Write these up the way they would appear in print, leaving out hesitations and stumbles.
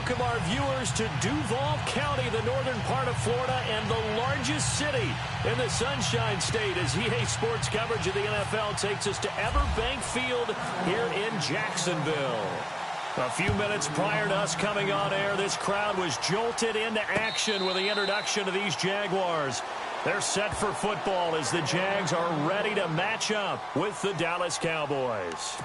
welcome our viewers to Duval County, the northern part of Florida, and the largest city in the Sunshine State as EA Sports coverage of the NFL takes us to Everbank Field here in Jacksonville. A few minutes prior to us coming on air, this crowd was jolted into action with the introduction of these Jaguars. They're set for football as the Jags are ready to match up with the Dallas Cowboys.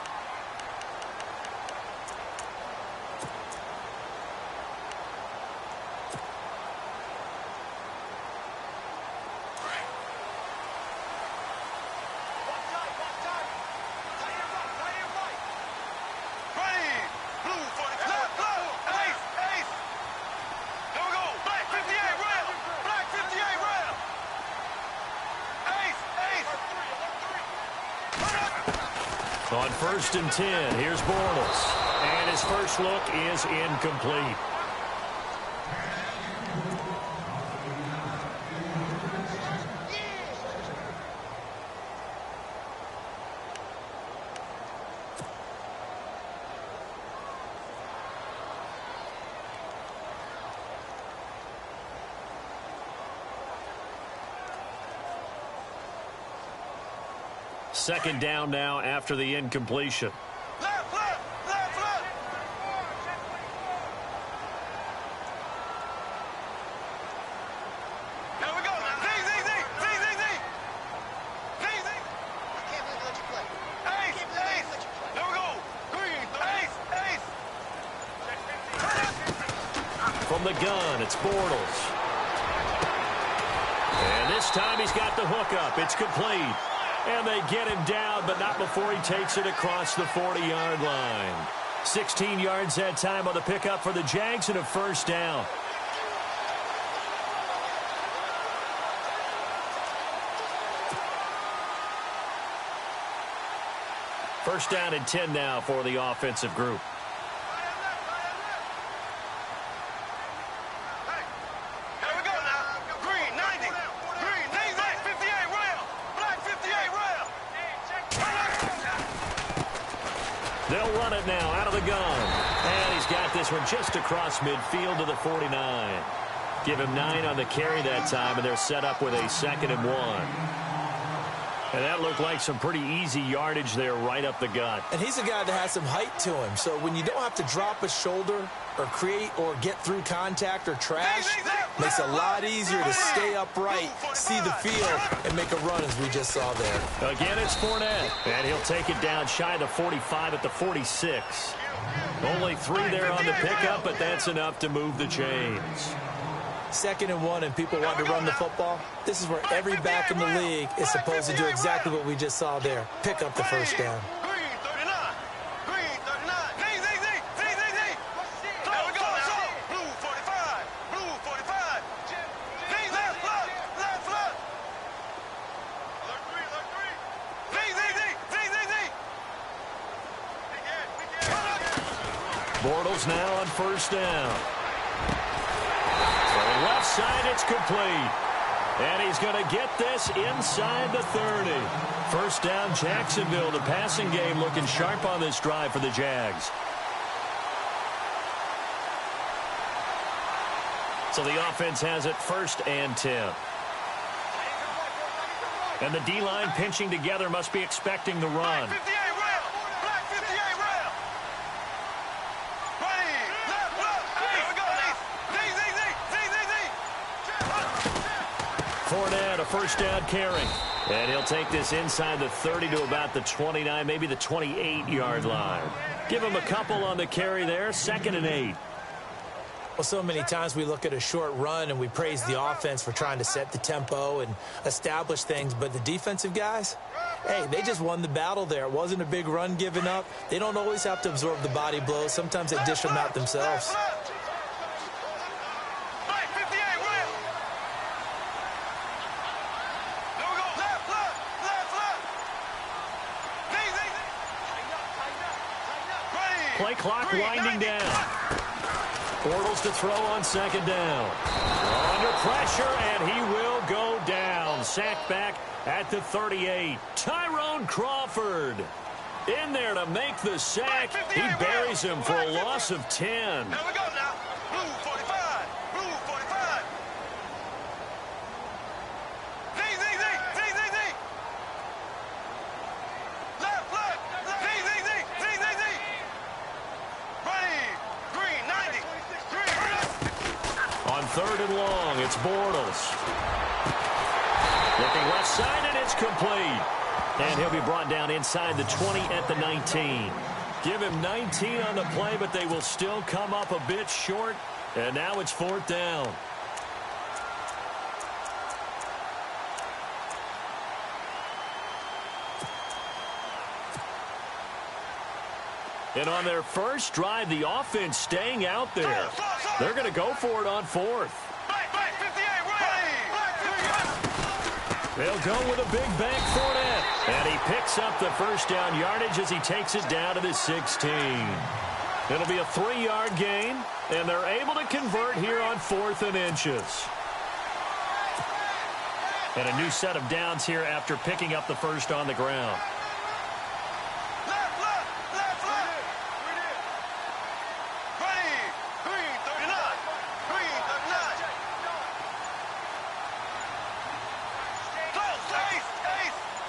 On 1st and 10, here's Bortles. And his first look is incomplete. Second down now after the incompletion. Left, left, left, left. Here we go now. Z. I can't believe they let you play. Ace. Here we go. Green. Ace. From the gun, it's Bortles. And this time he's got the hookup. It's complete. And they get him down, but not before he takes it across the 40-yard line. 16 yards that time on the pickup for the Jags and a first down. First down and 10 now for the offensive group. They'll run it now out of the gun. And he's got this one just across midfield to the 49. Give him 9 on the carry that time, and they're set up with a 2nd and 1. And that looked like some pretty easy yardage there right up the gut. And he's a guy that has some height to him. So when you don't have to drop a shoulder or create or get through contact or trash, makes it a lot easier to stay upright, see the field, and make a run as we just saw there. Again, it's Fournette. And he'll take it down shy of the 45 at the 46. Only 3 there on the pickup, but that's enough to move the chains. 2nd and 1 and people want to run the football. This is where every back in the league is supposed to do exactly what we just saw there. Pick up the first down. Bortles now on first down. Left side, it's complete. And he's going to get this inside the 30. First down, Jacksonville. The passing game looking sharp on this drive for the Jags. So the offense has it 1st and 10. And the D-line pinching together must be expecting the run. Fournette, a first down carry. And he'll take this inside the 30 to about the 29, maybe the 28-yard line. Give him a couple on the carry there, 2nd and 8. Well, so many times we look at a short run and we praise the offense for trying to set the tempo and establish things. But the defensive guys, hey, they just won the battle there. It wasn't a big run given up. They don't always have to absorb the body blows. Sometimes they dish them out themselves. Play clock winding down. Bortles to throw on 2nd down. Under pressure, and he will go down. Sacked back at the 38. Tyrone Crawford in there to make the sack. He buries him for a loss of 10. Here we go now. 3rd and long. It's Bortles. Looking left side, and it's complete. And he'll be brought down inside the 20 at the 19. Give him 19 on the play, but they will still come up a bit short. And now it's 4th down. And on their first drive, the offense staying out there. They're going to go for it on 4th. They'll go with a big bank for it. And he picks up the first down yardage as he takes it down to the 16. It'll be a 3-yard gain, and they're able to convert here on 4th and inches. And a new set of downs here after picking up the first on the ground.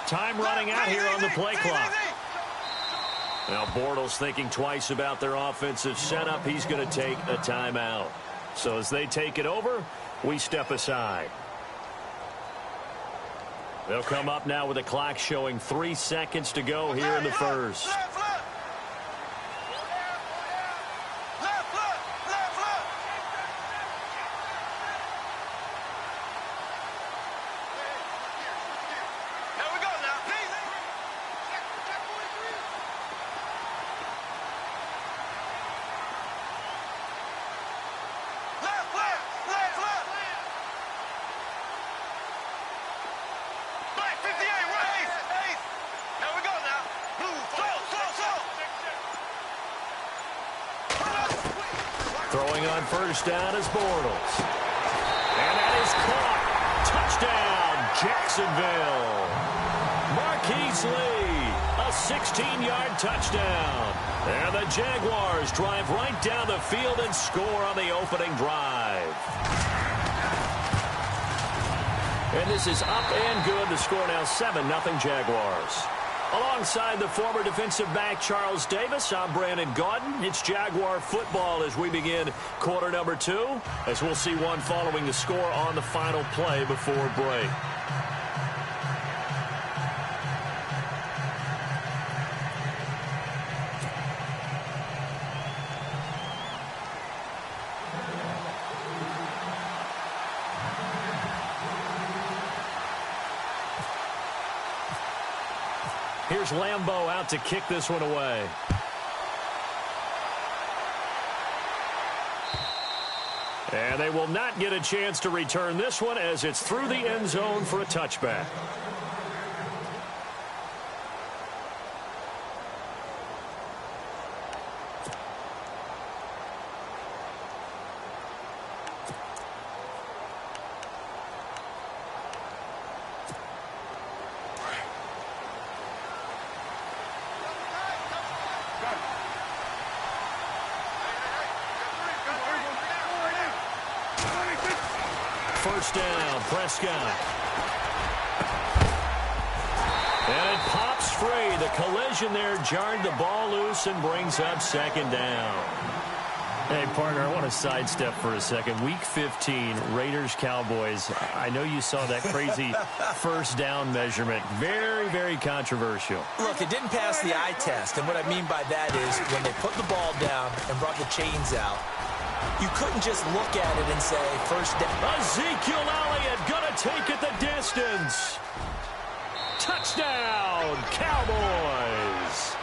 Time running out here on the play clock. Now Bortles thinking twice about their offensive setup. He's going to take a timeout. So as they take it over, we step aside. They'll come up now with a clock showing 3 seconds to go here in the first. Throwing on first down is Bortles. And that is caught. Touchdown, Jacksonville. Marquise Lee, a 16-yard touchdown. And the Jaguars drive right down the field and score on the opening drive. And this is up and good. The score now 7-0 Jaguars. Alongside the former defensive back Charles Davis, I'm Brandon Gaudin. It's Jaguar football as we begin quarter number 2, as we'll see one following the score on the final play before break. Here's Lambeau out to kick this one away. And they will not get a chance to return this one as it's through the end zone for a touchback. First down, Prescott. And it pops free. The collision there jarred the ball loose and brings up second down. Hey, partner, I want to sidestep for a second. Week 15, Raiders-Cowboys. I know you saw that crazy first down measurement. Very, very controversial. Look, it didn't pass the eye test, and what I mean by that is when they put the ball down and brought the chains out, you couldn't just look at it and say, first down. Ezekiel Elliott gonna take it the distance. Touchdown, Cowboys.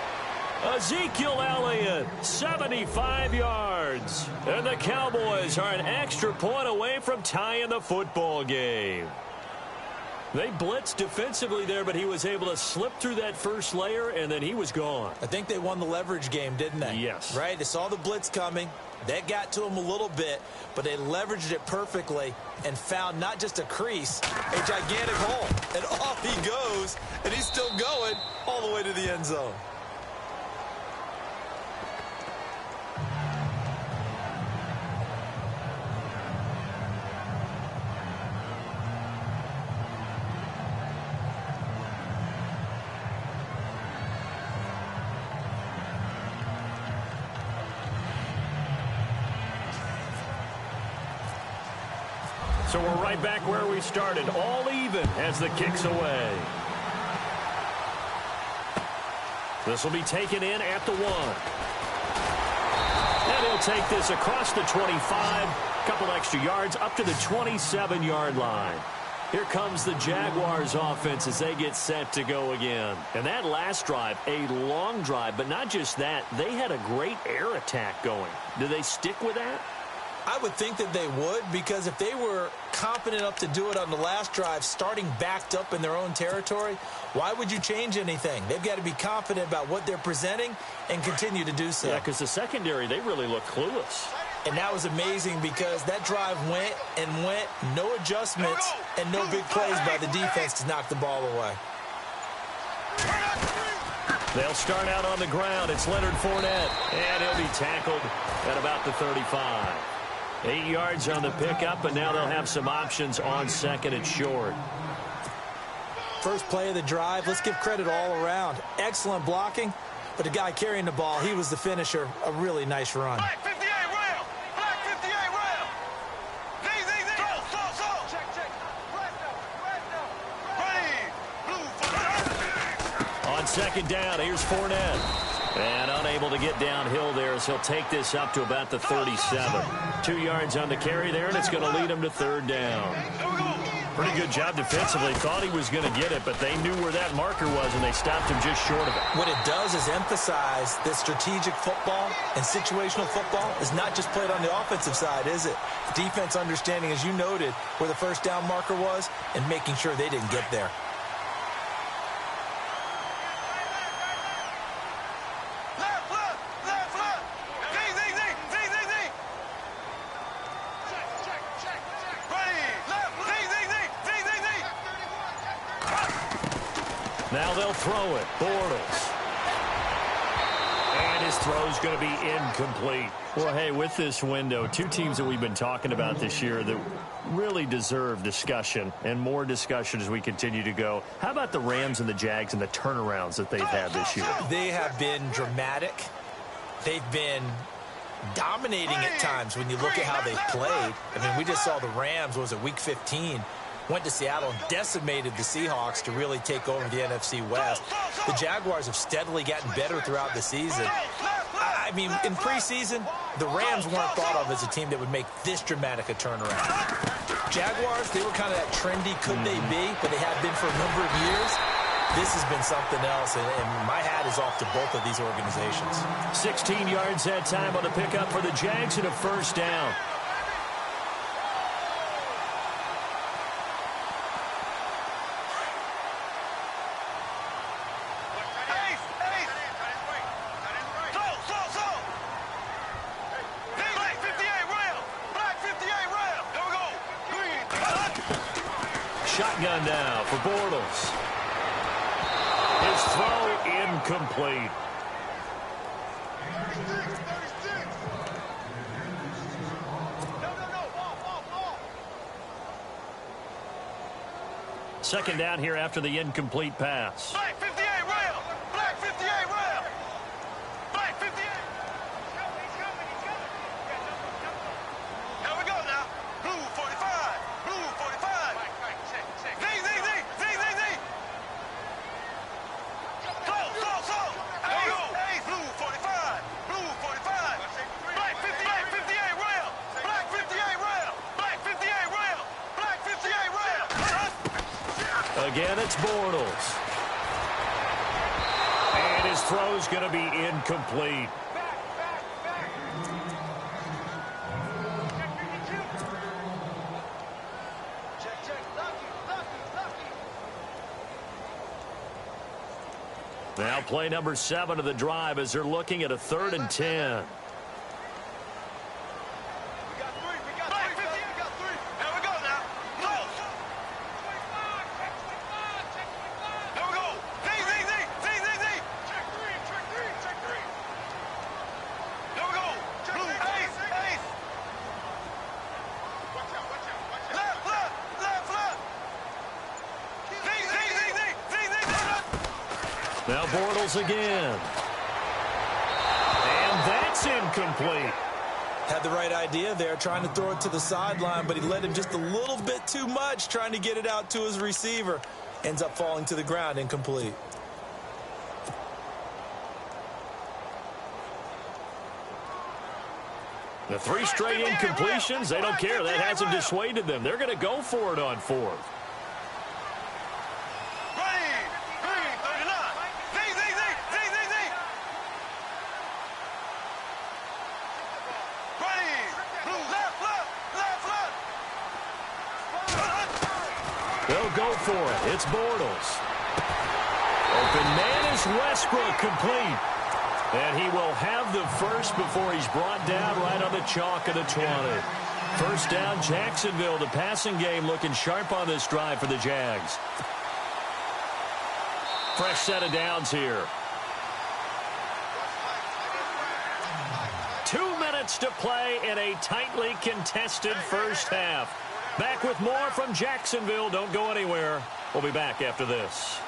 Ezekiel Elliott, 75 yards. And the Cowboys are an extra point away from tying the football game. They blitzed defensively there, but he was able to slip through that first layer, and then he was gone. I think they won the leverage game, didn't they? Yes. Right? They saw the blitz coming. That got to him a little bit, but they leveraged it perfectly and found not just a crease, a gigantic hole. And off he goes, and he's still going all the way to the end zone. So we're right back where we started, all even as the kick's away. This will be taken in at the 1. And he'll take this across the 25, couple extra yards up to the 27-yard line. Here comes the Jaguars offense as they get set to go again. And that last drive, a long drive, but not just that, they had a great air attack going. Do they stick with that? I would think that they would, because if they were confident enough to do it on the last drive, starting backed up in their own territory, why would you change anything? They've got to be confident about what they're presenting and continue to do so. Yeah, because the secondary, they really look clueless. And that was amazing because that drive went and went, no adjustments, and no big plays by the defense to knock the ball away. They'll start out on the ground. It's Leonard Fournette, and he'll be tackled at about the 35. 8 yards on the pickup, and now they'll have some options on second and short. First play of the drive, let's give credit all around. Excellent blocking, but the guy carrying the ball, he was the finisher. A really nice run. Black 58 rail. Black 58 rail. Check. Ready. Blue. On second down, here's Fournette. And unable to get downhill there as he'll take this up to about the 37. 2 yards on the carry there, and it's going to lead him to third down. Pretty good job defensively. Thought he was going to get it, but they knew where that marker was, and they stopped him just short of it. What it does is emphasize that strategic football and situational football is not just played on the offensive side, is it? Defense understanding, as you noted, where the first down marker was and making sure they didn't get there. Now they'll throw it. Bortles. And his throw's going to be incomplete. Well, hey, with this window, two teams that we've been talking about this year that really deserve discussion and more discussion as we continue to go. How about the Rams and the Jags and the turnarounds that they've had this year? They have been dramatic. They've been dominating at times when you look at how they've played. I mean, we just saw the Rams, was it week 15, went to Seattle and decimated the Seahawks to really take over the NFC West. The Jaguars have steadily gotten better throughout the season. I mean, in preseason, the Rams weren't thought of as a team that would make this dramatic a turnaround. Jaguars, they were kind of that trendy could they be, but they have been for a number of years. This has been something else, and my hat is off to both of these organizations. 16 yards that time on the pickup for the Jags and a first down. Shotgun now for Bortles. His throw incomplete. Second down here after the incomplete pass. Black 58 rail. Black 58 rail. Black 58. Here we go now. Blue 45. Blue 45. Check. Z. Close. There you go. Blue 45. Blue 45. Black 58 rail. Black 58 rail. Black 58 rail. Black 58 rail. Again, it's Bortles. And his throw's going to be incomplete. Now play number 7 of the drive as they're looking at a 3rd and 10. Now Bortles again. And that's incomplete. Had the right idea there, trying to throw it to the sideline, but he led him just a little bit too much, trying to get it out to his receiver. Ends up falling to the ground, incomplete. The 3 straight incompletions, they don't care. That hasn't dissuaded them. They're going to go for it on 4th. They'll go for it. It's Bortles. Open man is Westbrook, complete. And he will have the first before he's brought down right on the chalk of the 20. First down, Jacksonville. The passing game looking sharp on this drive for the Jags. Fresh set of downs here. 2 minutes to play in a tightly contested first half. Back with more from Jacksonville. Don't go anywhere. We'll be back after this.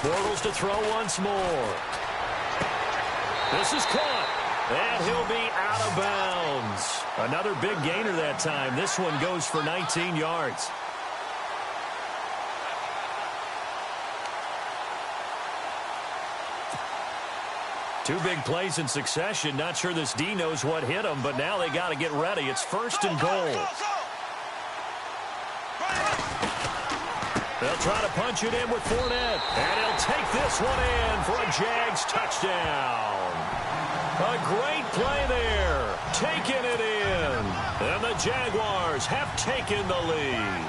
Bortles to throw once more. This is caught, and he'll be out of bounds. Another big gainer that time. This one goes for 19 yards. Two big plays in succession. Not sure this D knows what hit him, but now they got to get ready. It's 1st and goal. They'll try to punch it in with Fournette. And he'll take this one in for a Jags touchdown. A great play there. Taking it in. And the Jaguars have taken the lead.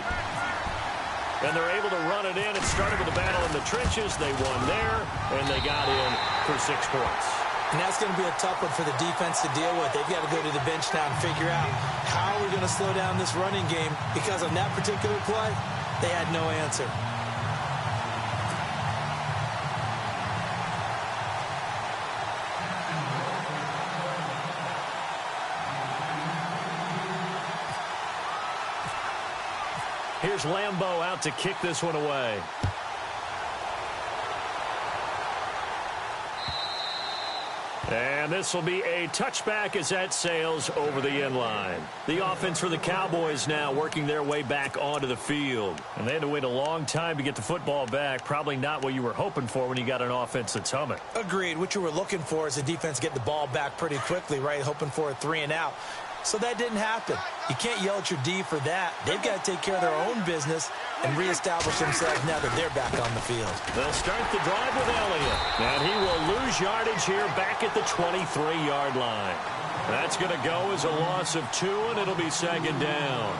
And they're able to run it in. It started with a battle in the trenches. They won there, and they got in for 6 points. And that's going to be a tough one for the defense to deal with. They've got to go to the bench now and figure out how we're going to slow down this running game, because on that particular play, they had no answer. Here's Lambeau out to kick this one away. And this will be a touchback as that sails over the end line. The offense for the Cowboys now working their way back onto the field. And they had to wait a long time to get the football back. Probably not what you were hoping for when you got an offense that's humming. Agreed. What you were looking for is the defense get the ball back pretty quickly, right? Hoping for a 3 and out. So that didn't happen. You can't yell at your D for that. They've got to take care of their own business and reestablish themselves now that they're back on the field. They'll start the drive with Elliott. And he will lose yardage here back at the 23-yard line. That's going to go as a loss of 2, and it'll be 2nd down.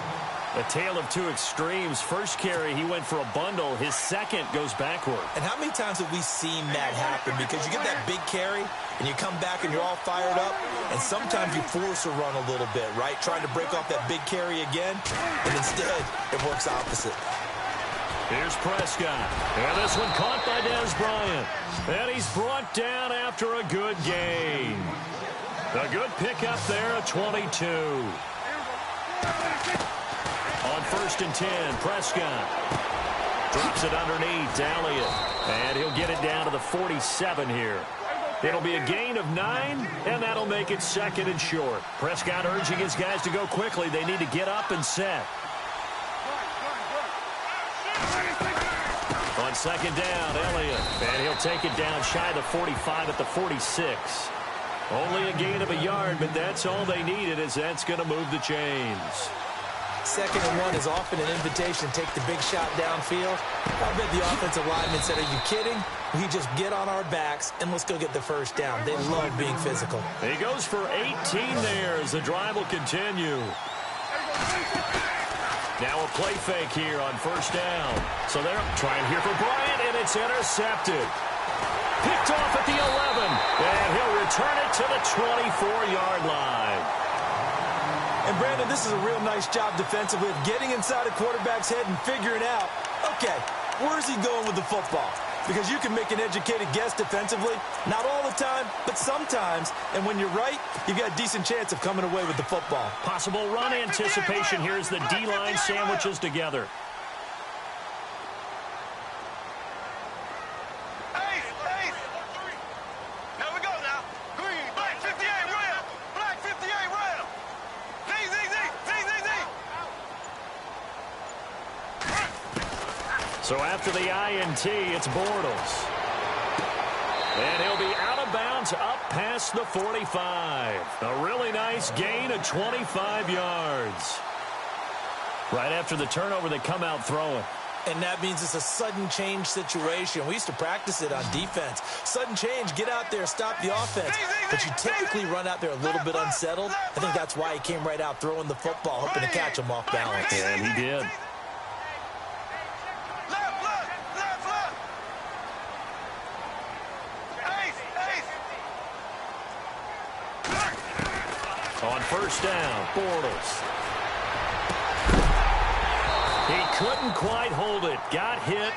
A tale of 2 extremes. First carry, he went for a bundle. His second goes backward. And how many times have we seen that happen? Because you get that big carry, and you come back and you're all fired up, and sometimes you force a run a little bit, right? Trying to break off that big carry again, and instead it works opposite. Here's Prescott. And this one caught by Dez Bryant. And he's brought down after a good gain. A good pickup there at 22. On 1st and 10, Prescott drops it underneath to Elliott. And he'll get it down to the 47 here. It'll be a gain of 9, and that'll make it 2nd and short. Prescott urging his guys to go quickly. They need to get up and set. On 2nd down, Elliott. And he'll take it down shy of the 45 at the 46. Only a gain of a yard, but that's all they needed, as that's going to move the chains. 2nd and 1 is often an invitation to take the big shot downfield. I bet the offensive lineman said, are you kidding? We just get on our backs and let's go get the first down. They love being physical. He goes for 18 there as the drive will continue. Now a play fake here on 1st down. So they're trying here for Bryant, and it's intercepted. Picked off at the 11, and he'll return it to the 24-yard line. And, Brandon, this is a real nice job defensively of getting inside a quarterback's head and figuring out, okay, where's he going with the football? Because you can make an educated guess defensively, not all the time, but sometimes. And when you're right, you've got a decent chance of coming away with the football. Possible run anticipation here as the D-line sandwiches together. So after the INT, it's Bortles. And he'll be out of bounds up past the 45. A really nice gain of 25 yards. Right after the turnover, they come out throwing. And that means it's a sudden change situation. We used to practice it on defense. Sudden change, get out there, stop the offense. But you typically run out there a little bit unsettled. I think that's why he came right out throwing the football, hoping to catch him off balance. And he did. On first down, Bortles. He couldn't quite hold it. Got hit.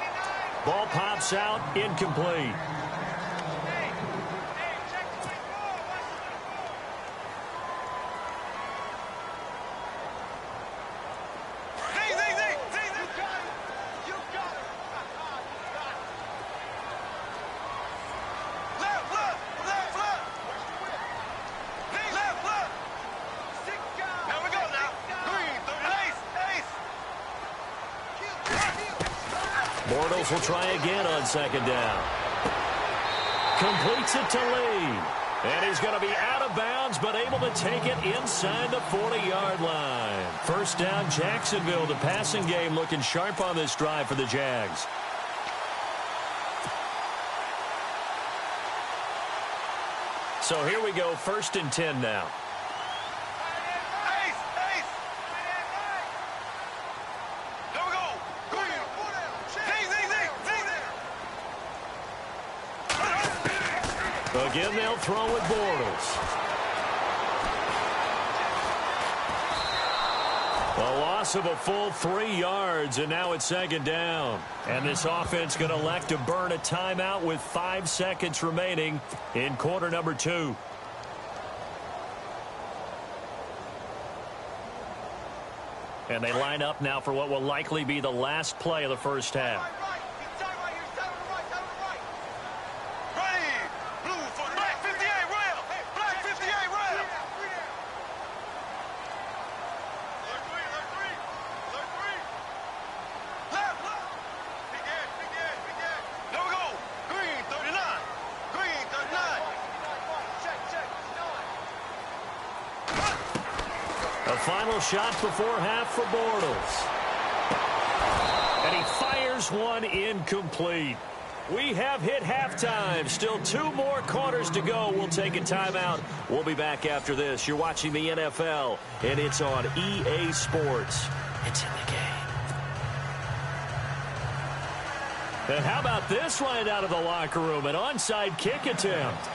Ball pops out. Incomplete. Bortles will try again on second down. Completes it to Lee. And he's going to be out of bounds, but able to take it inside the 40-yard line. First down, Jacksonville. The passing game looking sharp on this drive for the Jags. So here we go, 1st and 10 now. Again, they'll throw with Bortles. A loss of a full 3 yards, and now it's second down. And this offense going to elect to burn a timeout with 5 seconds remaining in quarter number 2. And they line up now for what will likely be the last play of the first half. Final shot before half for Bortles. And he fires one incomplete. We have hit halftime. Still 2 more quarters to go. We'll take a timeout. We'll be back after this. You're watching the NFL, and it's on EA Sports. It's in the game. And how about this right out of the locker room? An onside kick attempt.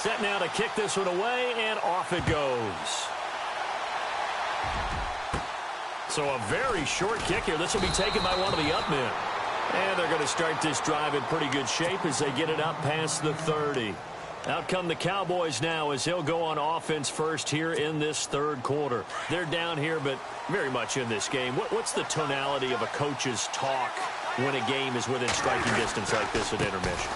Set now to kick this one away, and off it goes. So a very short kick here. This will be taken by one of the up men. And they're going to start this drive in pretty good shape as they get it up past the 30. Out come the Cowboys now as they'll go on offense first here in this third quarter. They're down here, but very much in this game. What's the tonality of a coach's talk when a game is within striking distance like this at intermission?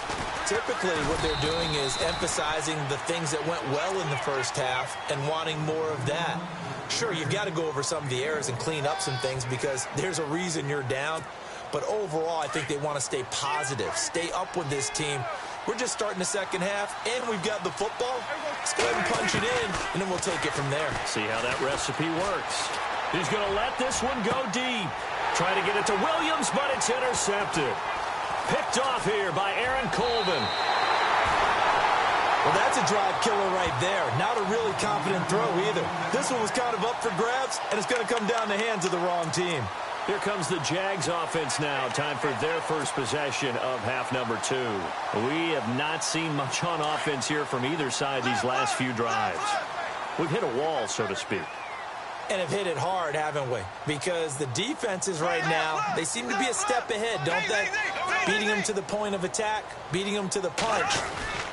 Typically, what they're doing is emphasizing the things that went well in the first half and wanting more of that. Sure, you've got to go over some of the errors and clean up some things because there's a reason you're down. But overall, I think they want to stay positive, stay up with this team. We're just starting the second half, and we've got the football. Let's go ahead and punch it in, and then we'll take it from there. See how that recipe works. He's going to let this one go deep. Trying to get it to Williams, but it's intercepted. Picked off here by Aaron Colvin. Well, that's a drive killer right there. Not a really confident throw either. This one was kind of up for grabs, and it's going to come down the hands of the wrong team. Here comes the Jags offense now. Time for their first possession of half number 2. We have not seen much on offense here from either side these last few drives. We've hit a wall, so to speak. And have hit it hard, haven't we? Because the defenses right now, they seem to be a step ahead, don't they? Beating them to the point of attack, beating them to the punch.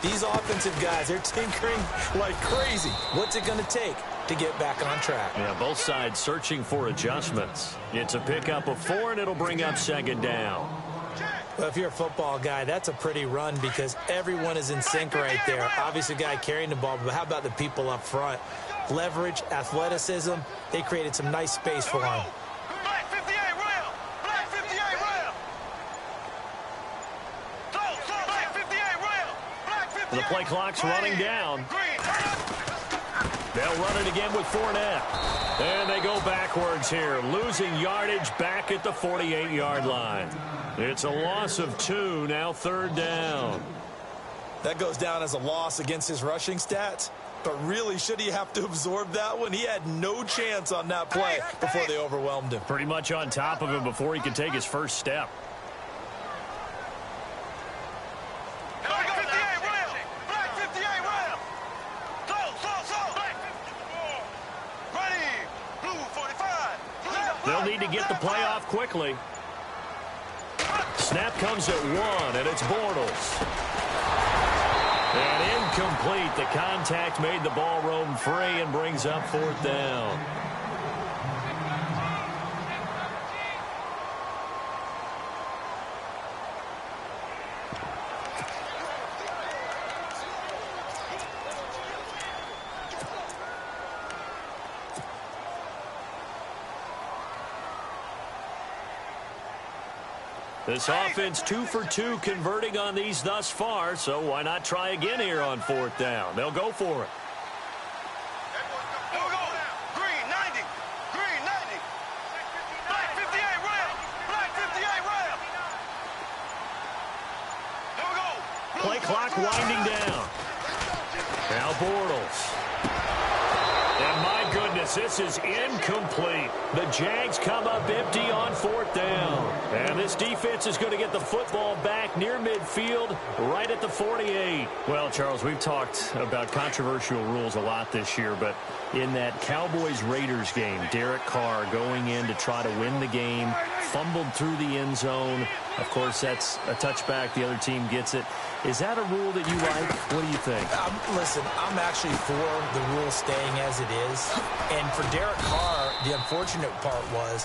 These offensive guys, they're tinkering like crazy. What's it going to take to get back on track? Yeah, both sides searching for adjustments. It's a pickup of 4, and it'll bring up second down. Well, if you're a football guy, that's a pretty run because everyone is in sync right there. Obviously, a guy carrying the ball, but how about the people up front? Leverage, athleticism, they created some nice space for him. Black 58 rail. Black 58 rail. Black 58 rail. Black 58. The play clock's running down. They'll run it again with Fournette. And they go backwards here, losing yardage back at the 48-yard line. It's a loss of 2, now third down. That goes down as a loss against his rushing stats. But really, should he have to absorb that one? He had no chance on that play before they overwhelmed him. Pretty much on top of him before he could take his first step. Black 58 rail. Black 58 rail. Slow. Black 54. Ready. Blue 45. They'll need to get the play off quickly. Snap comes at 1, and it's Bortles. And incomplete. The contact made the ball roam free and brings up fourth down. This offense 2 for 2 converting on these thus far, so why not try again here on fourth down? They'll go for it. Here we go. Green 90. Green 90. Black 58 rail. Black 58 rail. Here we go. Play clock winding down. Now Bortles. And my goodness, this is incomplete. The Jags come up empty on fourth down. And this defense is going to get the football back near midfield, right at the 48. Well, Charles, we've talked about controversial rules a lot this year, but in that Cowboys-Raiders game, Derek Carr going in to try to win the game, fumbled through the end zone. Of course, that's a touchback. The other team gets it. Is that a rule that you like? What do you think? Listen, I'm actually for the rule staying as it is. And for Derek Carr, the unfortunate part was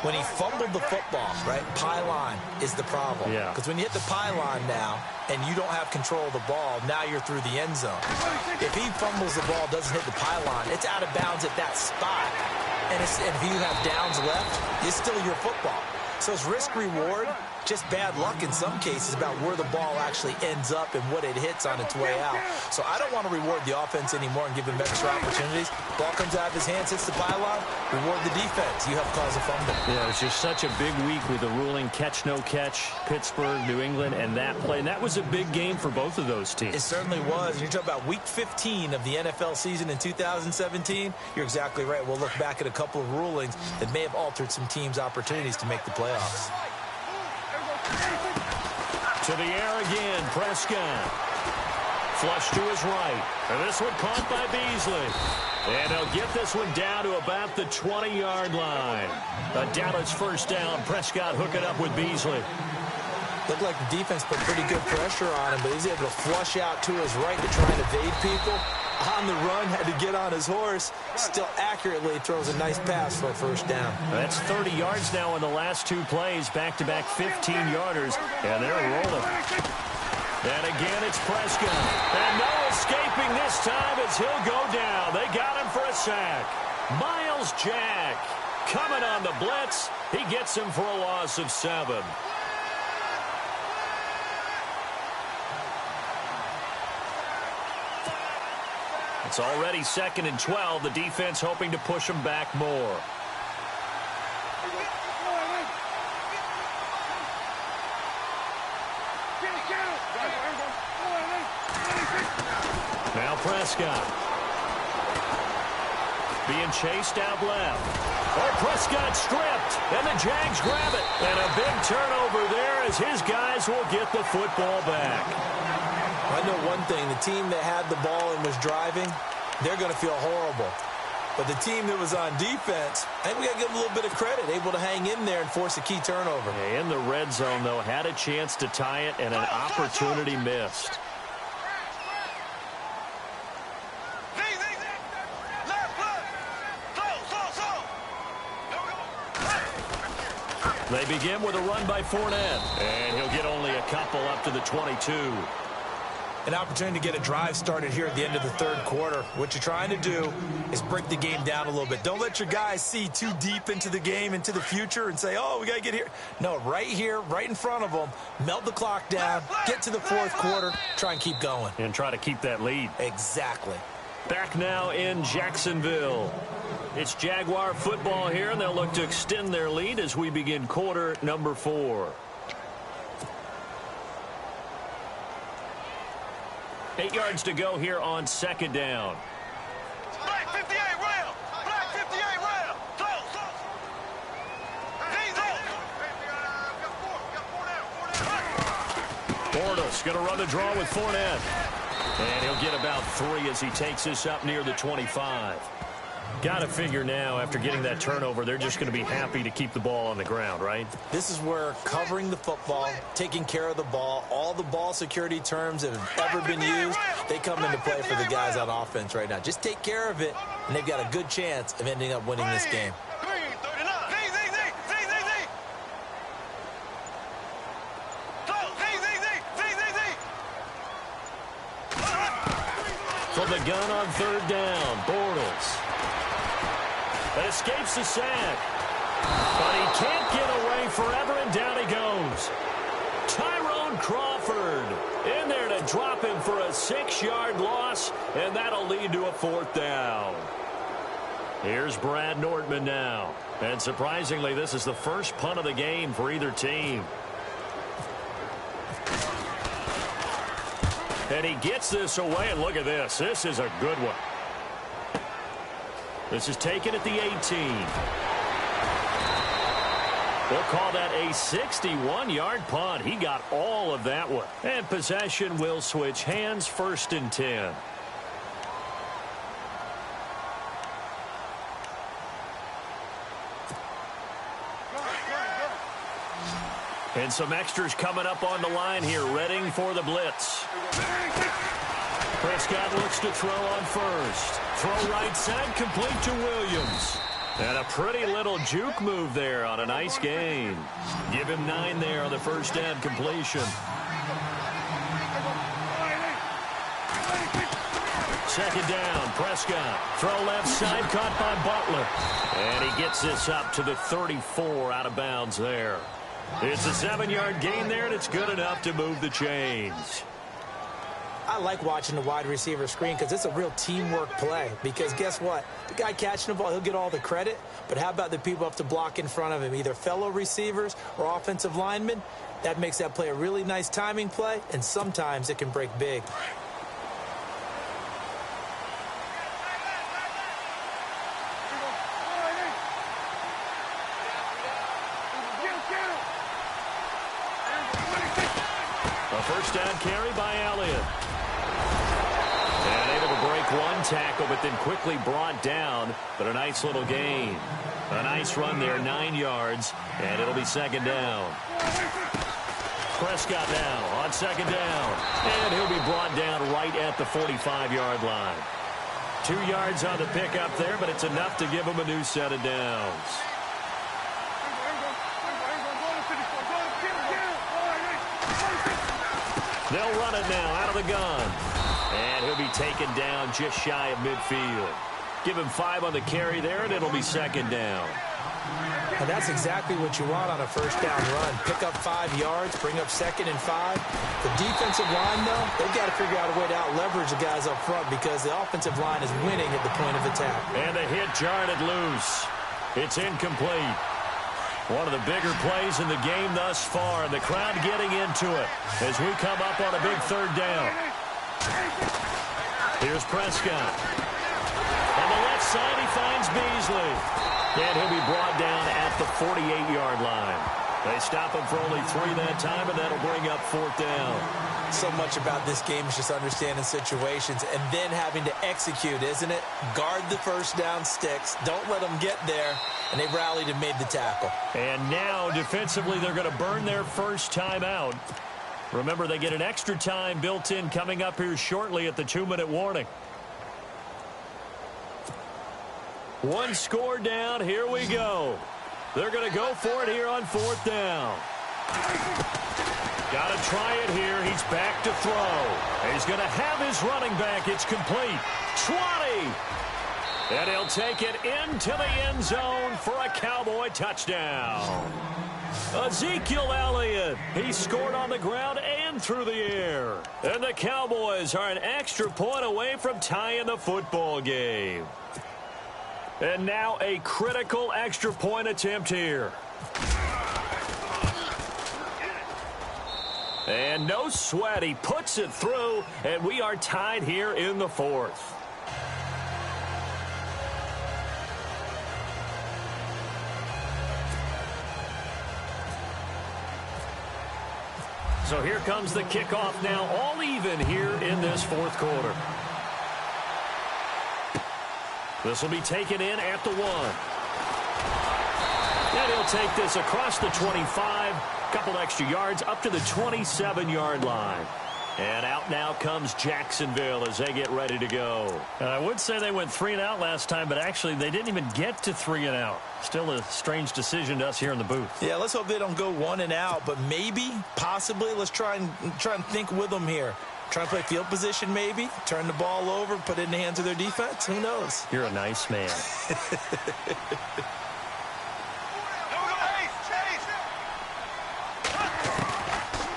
when he fumbled the football, right? Pylon is the problem. Yeah. Because when you hit the pylon now and you don't have control of the ball, now you're through the end zone. If he fumbles the ball, doesn't hit the pylon, it's out of bounds at that spot. And if you have downs left, it's still your football. So it's risk-reward, just bad luck in some cases about where the ball actually ends up and what it hits on its way out. So I don't want to reward the offense anymore and give him extra opportunities. Ball comes out of his hands, hits the pylon, reward the defense. You have caused a fumble. Yeah, it's just such a big week with the ruling catch, no catch, Pittsburgh, New England, and that play. And that was a big game for both of those teams. It certainly was. And you're talking about week 15 of the NFL season in 2017. You're exactly right. We'll look back at a couple of rulings that may have altered some teams' opportunities to make the playoffs. To the air again, Prescott. Flush to his right. And this one caught by Beasley. And they'll get this one down to about the 20-yard line. A Dallas first down. Prescott hooking up with Beasley. Looked like the defense put pretty good pressure on him, but he's able to flush out to his right to try and evade people. On the run, had to get on his horse. Still accurately throws a nice pass for a first down. That's 30 yards now in the last two plays. Back-to-back 15-yarders. And they're rolling. And again, it's Prescott. And no escaping this time as he'll go down. They got him for a sack. Miles Jack coming on the blitz. He gets him for a loss of 7. It's already 2nd and 12. The defense hoping to push them back more. Now Prescott. Being chased out left. Oh, Prescott stripped, and the Jags grab it. And a big turnover there as his guys will get the football back. I know one thing. The team that had the ball and was driving, they're going to feel horrible. But the team that was on defense, I think we got to give them a little bit of credit, able to hang in there and force a key turnover. In the red zone, though, had a chance to tie it, and an opportunity missed. They begin with a run by Fournette, and he'll get only a couple up to the 22. An opportunity to get a drive started here at the end of the third quarter. What you're trying to do is break the game down a little bit. Don't let your guys see too deep into the game, into the future, and say, oh, we got to get here. No, right here, right in front of them, melt the clock down, get to the fourth quarter, try and keep going. And try to keep that lead. Exactly. Back now in Jacksonville. It's Jaguar football here, and they'll look to extend their lead as we begin quarter number 4. 8 yards to go here on second down. Black 58 rail. Black 58 rail. Close. Bortles going to run the draw with Fournette. And he'll get about 3 as he takes this up near the 25. Got to figure now, after getting that turnover, they're just going to be happy to keep the ball on the ground, right? This is where covering the football, taking care of the ball, all the ball security terms that have ever been used, they come into play for the guys on offense right now. Just take care of it, and they've got a good chance of ending up winning this game. From the gun on third down, Bortles. That escapes the sack. But he can't get away forever, and down he goes. Tyrone Crawford in there to drop him for a 6-yard loss, and that'll lead to a fourth down. Here's Brad Nordman now. And surprisingly, this is the first punt of the game for either team. And he gets this away, and look at this. This is a good one. This is taken at the 18. We'll call that a 61-yard punt. He got all of that one. And possession will switch hands, 1st and 10. And some extras coming up on the line here, readying for the blitz. Prescott looks to throw on first. Throw right side, complete to Williams. And a pretty little juke move there on a nice gain. Give him 9 there on the first down completion. Second down, Prescott. Throw left side, caught by Butler. And he gets this up to the 34 out of bounds there. It's a 7-yard gain there, and it's good enough to move the chains. I like watching the wide receiver screen because it's a real teamwork play. Because guess what? The guy catching the ball, he'll get all the credit. But how about the people up to block in front of him, either fellow receivers or offensive linemen? That makes that play a really nice timing play, and sometimes it can break big. A first down carry by Elliott. And able to break one tackle, but then quickly brought down. But a nice little gain. A nice run there, 9 yards, and it'll be second down. Prescott now on second down. And he'll be brought down right at the 45-yard line. 2 yards on the pickup there, but it's enough to give him a new set of downs. They'll run it now out of the gun. And he'll be taken down just shy of midfield. Give him 5 on the carry there, and it'll be second down. And that's exactly what you want on a first down run. Pick up 5 yards, bring up 2nd and 5. The defensive line, though, they've got to figure out a way to out-leverage the guys up front because the offensive line is winning at the point of attack. And the hit jarred it loose. It's incomplete. One of the bigger plays in the game thus far, and the crowd getting into it as we come up on a big third down. Here's Prescott. On the left side, he finds Beasley. And he'll be brought down at the 48-yard line. They stop him for only 3 that time, and that'll bring up 4th down. So much about this game is just understanding situations and then having to execute, isn't it? Guard the first down sticks. Don't let them get there. And they rallied and made the tackle. And now, defensively, they're going to burn their first time out. Remember, they get an extra time built in coming up here shortly at the 2-minute warning. One score down. Here we go. They're going to go for it here on 4th down. Got to try it here. He's back to throw. He's going to have his running back. It's complete. 20. And he'll take it into the end zone for a Cowboy touchdown. Ezekiel Elliott. He scored on the ground and through the air. And the Cowboys are an extra point away from tying the football game. And now a critical extra point attempt here. And no sweat. He puts it through, and we are tied here in the 4th. So here comes the kickoff now, all even here in this 4th quarter. This will be taken in at the 1. And he'll take this across the 25. Couple extra yards up to the 27-yard line. And out now comes Jacksonville as they get ready to go. I would say they went 3 and out last time, but actually they didn't even get to 3 and out. Still a strange decision to us here in the booth. Yeah, let's hope they don't go 1 and out, but maybe, possibly, let's try and think with them here. Try and play field position maybe, turn the ball over, put it in the hands of their defense. Who knows? You're a nice man.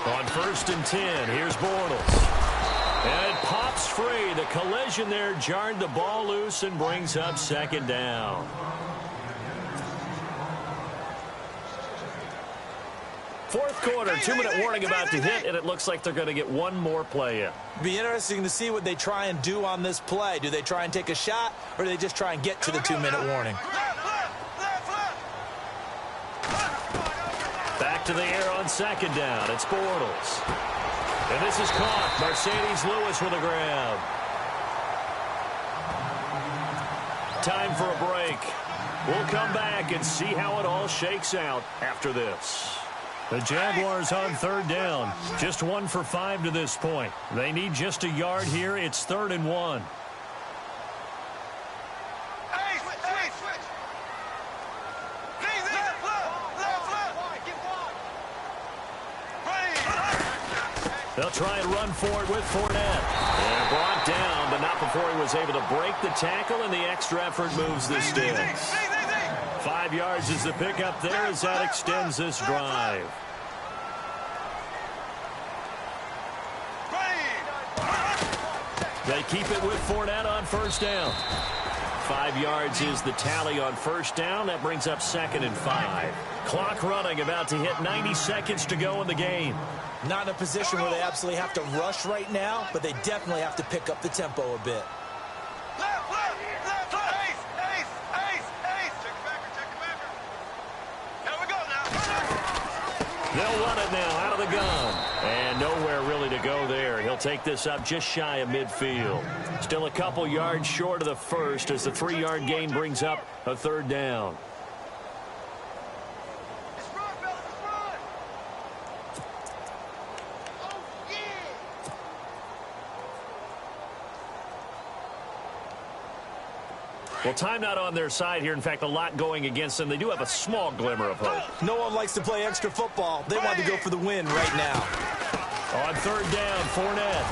On 1st and 10, here's Bortles. And it pops free. The collision there jarred the ball loose and brings up 2nd down. Fourth quarter, 2-minute warning about to hit, and it looks like they're going to get one more play in. Be interesting to see what they try and do on this play. Do they try and take a shot, or do they just try and get to the 2-minute warning? Back to the air on 2nd down. It's Bortles. And this is caught. Mercedes Lewis with a grab. Time for a break. We'll come back and see how it all shakes out after this. The Jaguars on 3rd down. Just 1 for 5 to this point. They need just a yard here. It's 3rd and 1. They'll try and run for it with Fournette. And brought down, but not before he was able to break the tackle, and the extra effort moves the sticks. 5 yards is the pickup there as that extends this drive. They keep it with Fournette on 1st down. 5 yards is the tally on 1st down. That brings up 2nd and 5. Clock running, about to hit 90 seconds to go in the game. Not in a position where they absolutely have to rush right now, but they definitely have to pick up the tempo a bit. They'll run it now out of the gun. And nowhere really to go there. He'll take this up just shy of midfield. Still a couple yards short of the first as the 3-yard gain brings up a 3rd down. Well, time not on their side here. In fact, a lot going against them. They do have a small glimmer of hope. No one likes to play extra football. They want to go for the win right now. On 3rd down, Fournette.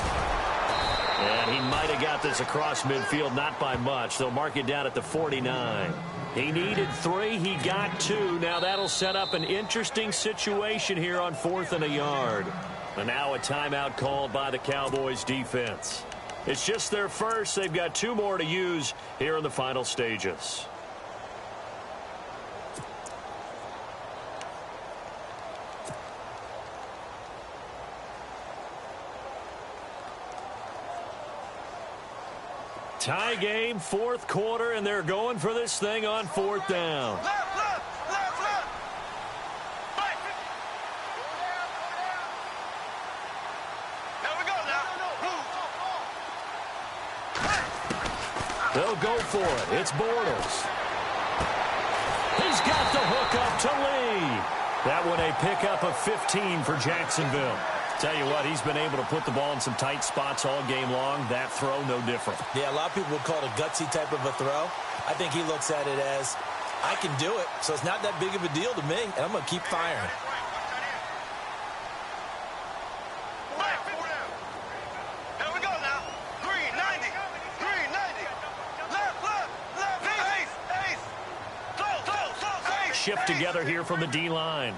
And he might have got this across midfield, not by much. They'll mark it down at the 49. He needed 3. He got 2. Now that'll set up an interesting situation here on 4th and a yard. And now a timeout called by the Cowboys defense. It's just their first. They've got 2 more to use here in the final stages. Tie game, fourth quarter, and they're going for this thing on fourth down. Left, left, left, left. Right. There we go now. They'll go for it. It's Bortles. He's got the hook up to Lee. That one a pickup of 15 for Jacksonville. Tell you what, he's been able to put the ball in some tight spots all game long. That throw, no different. Yeah, a lot of people would call it a gutsy type of a throw. I think he looks at it as, I can do it, so it's not that big of a deal to me, and I'm going to keep firing. Here we go now. Green, 90. Green, 90. Left, left, left. Ace, ace. Close, ace. Shift together here from the D-line.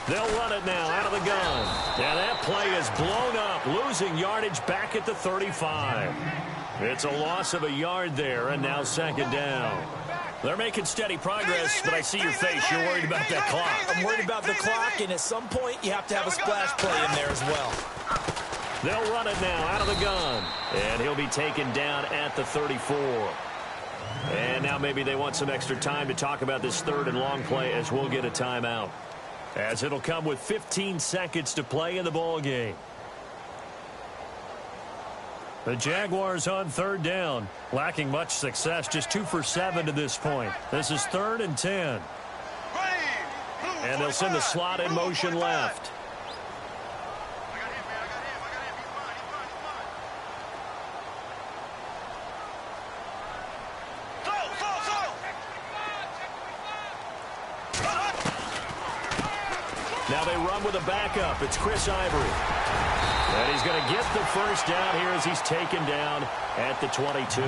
They'll run it now out of the gun. And that play is blown up, losing yardage back at the 35. It's a loss of a yard there, and now second down. They're making steady progress, but I see your face. You're worried about that clock. I'm worried about the clock, and at some point, you have to have a splash play in there as well. They'll run it now out of the gun. And he'll be taken down at the 34. And now maybe they want some extra time to talk about this third and long play as we'll get a timeout. As it'll come with 15 seconds to play in the ball game. The Jaguars on third down, lacking much success, just 2 for 7 to this point. This is 3rd and 10. And they'll send the slot in motion left. Now they run with a backup. It's Chris Ivory. And he's going to get the first down here as he's taken down at the 22.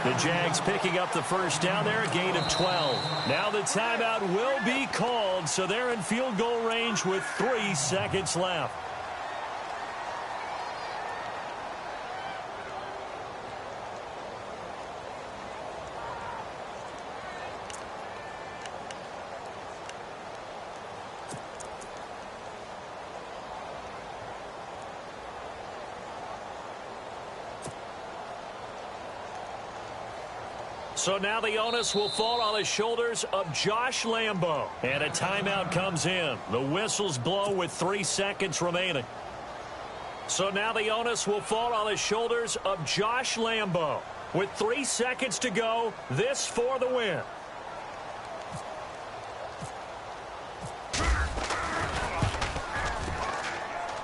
The Jags picking up the first down there, a gain of 12. Now the timeout will be called, so they're in field goal range with 3 seconds left. So now the onus will fall on the shoulders of Josh Lambo. And a timeout comes in. The whistles blow with 3 seconds remaining. So now the onus will fall on the shoulders of Josh Lambo. With 3 seconds to go, this for the win.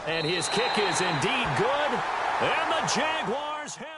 And his kick is indeed good. And the Jaguars have